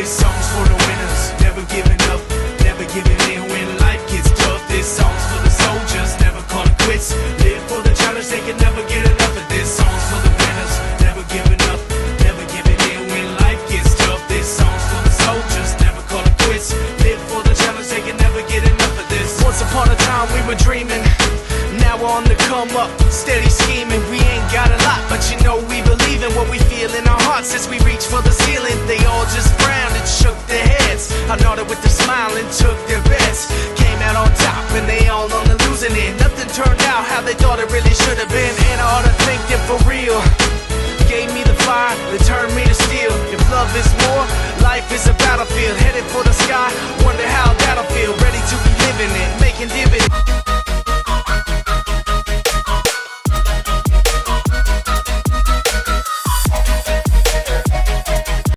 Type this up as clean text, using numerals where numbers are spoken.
This song's for the winners, never giving up, never giving in when life gets tough. This song's for the soldiers, never calling quits. Live for the challenge, they can never get enough of this. Song's for the winners, never giving up, never giving in when life gets tough. This song's for the soldiers, never calling quits. Live for the challenge, they can never get enough of this. Once upon a time we were dreaming, now we're on the come up, steady scheming. We ain't got a lot, but you know we believe in what we feel in our hearts as we reach for the ceiling. They all just frowned and shook their heads. I nodded with a smile and took their bets. Came out on top and they all on the losing end. Nothing turned out how they thought it really should have been. And I ought to thank them for real. Gave me the fire, they turned me to steel. If love is war, life is a battlefield. Headed for the sky, wonder how that'll feel. Ready to be living it, making dividends.